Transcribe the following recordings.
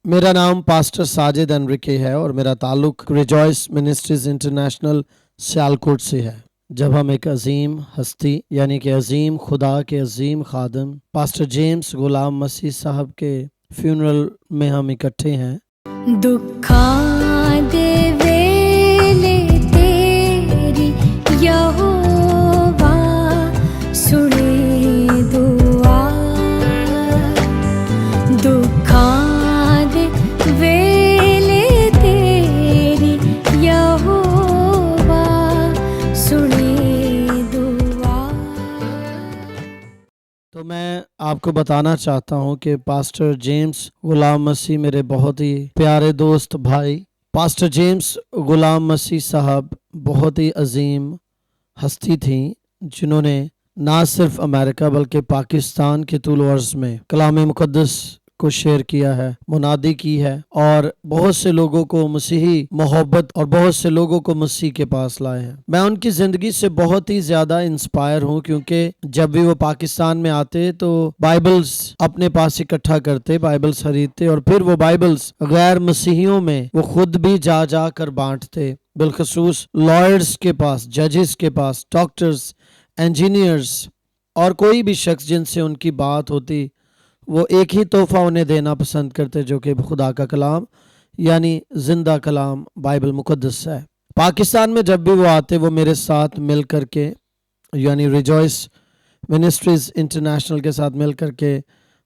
मेरा नाम pastor Sajid Enrique है और मेरा ताल्लुक रिजॉइस मिनिस्ट्रीज इंटरनेशनल सियालकोट से है। जब हम एक अजीम हस्ती यानी कि अजीम खुदा के अजीम खादम पास्टर जेम्स गुलाम मसीह साहब के फ्यूनरल में हम इकट्ठे हैं। दुखा दे वेले तेरी यहोवा सुने दुआ, दुखा दे वेले तेरी यहोवा सुने दुआ। तो मैं आपको बताना चाहता हूं कि पास्टर जेम्स गुलाम मसीह मेरे बहुत ही प्यारे दोस्त भाई। पास्टर जेम्स गुलाम मसीह साहब बहुत ही अजीम हस्ती थी जिन्होंने ना सिर्फ अमेरिका बल्कि पाकिस्तान के तूल अर्ज़ में कलाम मुक़द्दस को शेयर किया है, मुनादी की है और बहुत से लोगों को मसीही मोहब्बत और बहुत से लोगों को मसीह के पास लाए हैं। मैं उनकी ज़िंदगी से बहुत ही ज़्यादा इंस्पायर हूँ क्योंकि जब भी वो पाकिस्तान में आते तो बाइबल्स अपने पास इकट्ठा करते, बाइबल्स खरीदते और फिर वो बाइबल्स गैर मसीहियों में वो खुद भी जा जा कर बांटते, बिलखसूस लॉयर्स के पास, जजेस के पास, डॉक्टर्स, इंजीनियर्स और कोई भी शख्स जिनसे उनकी बात होती वो एक ही तोहफा उन्हें देना पसंद करते जो कि खुदा का कलाम यानी जिंदा कलाम बाइबल मुक़द्दस है। पाकिस्तान में जब भी वो आते वो मेरे साथ मिल कर के यानी रिजॉइस मिनिस्ट्रीज इंटरनेशनल के साथ मिल कर के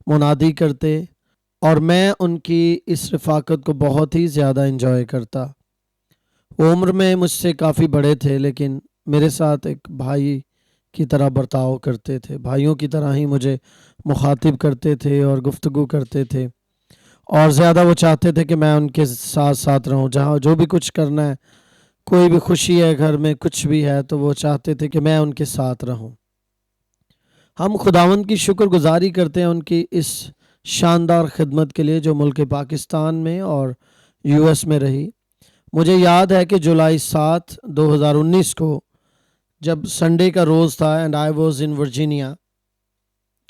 मुनादी करते और मैं उनकी इस रफ़ाकत को बहुत ही ज़्यादा इंजॉय करता। वो उम्र में मुझसे काफ़ी बड़े थे लेकिन मेरे साथ एक भाई की तरह बर्ताव करते थे, भाइयों की तरह ही मुझे मुखातिब करते थे और गुफ्तगू करते थे और ज़्यादा वो चाहते थे कि मैं उनके साथ साथ रहूं। जहाँ जो भी कुछ करना है, कोई भी खुशी है घर में, कुछ भी है तो वो चाहते थे कि मैं उनके साथ रहूं। हम खुदावंद की शुक्रगुजारी करते हैं उनकी इस शानदार खिदमत के लिए जो मुल्क पाकिस्तान में और यूएस में रही। मुझे याद है कि जुलाई 7, 2019 को जब संडे का रोज़ था and I was in Virginia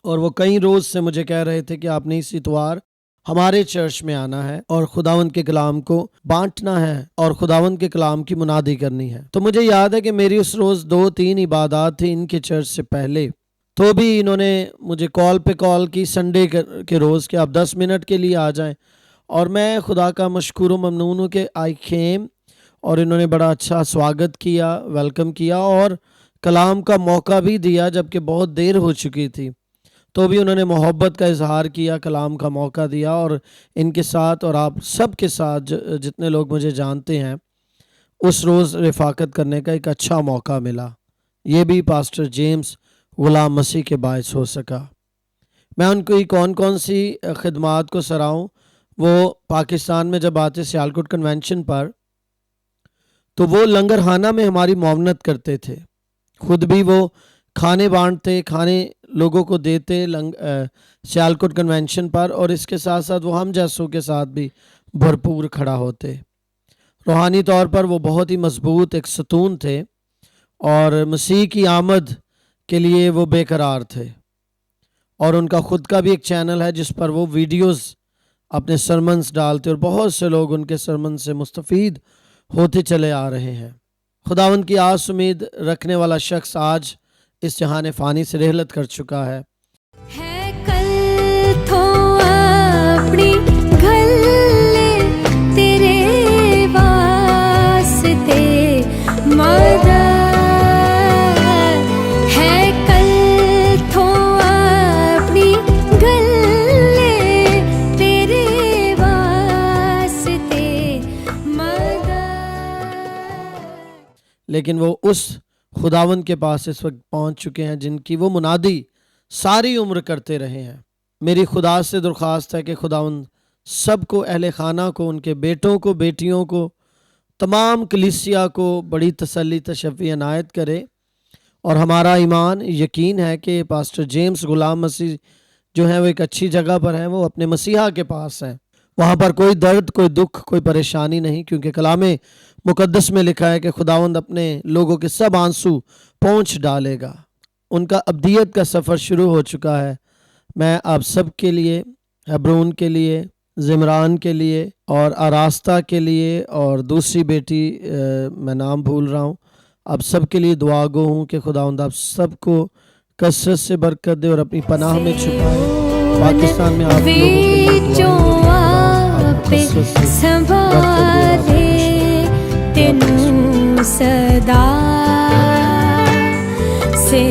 और वो कई रोज़ से मुझे कह रहे थे कि आपने इस इतवार हमारे चर्च में आना है और खुदावंद के कलाम को बांटना है और खुदावंद के कलाम की मुनादी करनी है। तो मुझे याद है कि मेरी उस रोज़ 2-3 इबादत थी इनके चर्च से पहले, तो भी इन्होंने मुझे कॉल पे कॉल की संडे के रोज़ कि आप 10 मिनट के लिए आ जाएं और मैं खुदा का मशकूर व ममनून हूँ कि आई खेम और इन्होंने बड़ा अच्छा स्वागत किया, वेलकम किया और कलाम का मौका भी दिया जबकि बहुत देर हो चुकी थी, तो भी उन्होंने मोहब्बत का इजहार किया, कलाम का मौका दिया और इनके साथ और आप सब के साथ जितने लोग मुझे जानते हैं उस रोज़ रफ़ाकत करने का एक अच्छा मौका मिला। ये भी पास्टर जेम्स गुलाम मसीह के बायस हो सका। मैं उनकी कौन कौन सी खिदमात को सराहूँ। वो पाकिस्तान में जब आते सियालकोट कन्वेंशन पर तो वो लंगरखाना में हमारी मुआवनत करते थे, खुद भी वो खाने बांटते, खाने लोगों को देते सियालकोट कन्वेंशन पर और इसके साथ साथ वो हम जैसों के साथ भी भरपूर खड़ा होते। रूहानी तौर पर वो बहुत ही मजबूत एक सतून थे और मसीह की आमद के लिए वो बेकरार थे और उनका खुद का भी एक चैनल है जिस पर वो वीडियोस अपने सरमन्स डालते और बहुत से लोग उनके सरमन से मुस्तफ़ीद होते चले आ रहे हैं। खुदावंद की आस उम्मीद रखने वाला शख्स आज इस जहान फ़ानी से रहलत कर चुका है। कल थो अपनी गल्ले तेरे वास्ते मदद है, कल थो अपनी गल्ले तेरे वास्ते मदद। लेकिन वो उस खुदावंद के पास इस वक्त पहुंच चुके हैं जिनकी वो मुनादी सारी उम्र करते रहे हैं। मेरी खुदा से दरख्वास्त है कि खुदावंद सबको, अहले खाना को, उनके बेटों को, बेटियों को, तमाम कलीसिया को बड़ी तसल्ली तशफ़ी अनायत करे और हमारा ईमान यकीन है कि पास्टर जेम्स गुलाम मसीह जो है वो एक अच्छी जगह पर हैं, वो अपने मसीहा के पास हैं। वहाँ पर कोई दर्द, कोई दुख, कोई परेशानी नहीं, क्योंकि कलामे मुकद्दस में लिखा है कि खुदावंद अपने लोगों के सब आंसू पोंछ डालेगा। उनका अब्दियत का सफ़र शुरू हो चुका है। मैं आप सब के लिए, हेब्रोन के लिए, زمران کے لیے اور آراستہ کے لیے اور دوسری بیٹی میں نام بھول رہا ہوں، آپ سب کے لیے دعا گو ہوں کہ خداوند آپ سب کو کثرت سے برکت دے اور اپنی پناہ میں چھپائے۔ پاکستان میں آپ لوگوں کے لیے دعائیں آپ کو کثرت سے برکت دے۔ تینوں صدا سے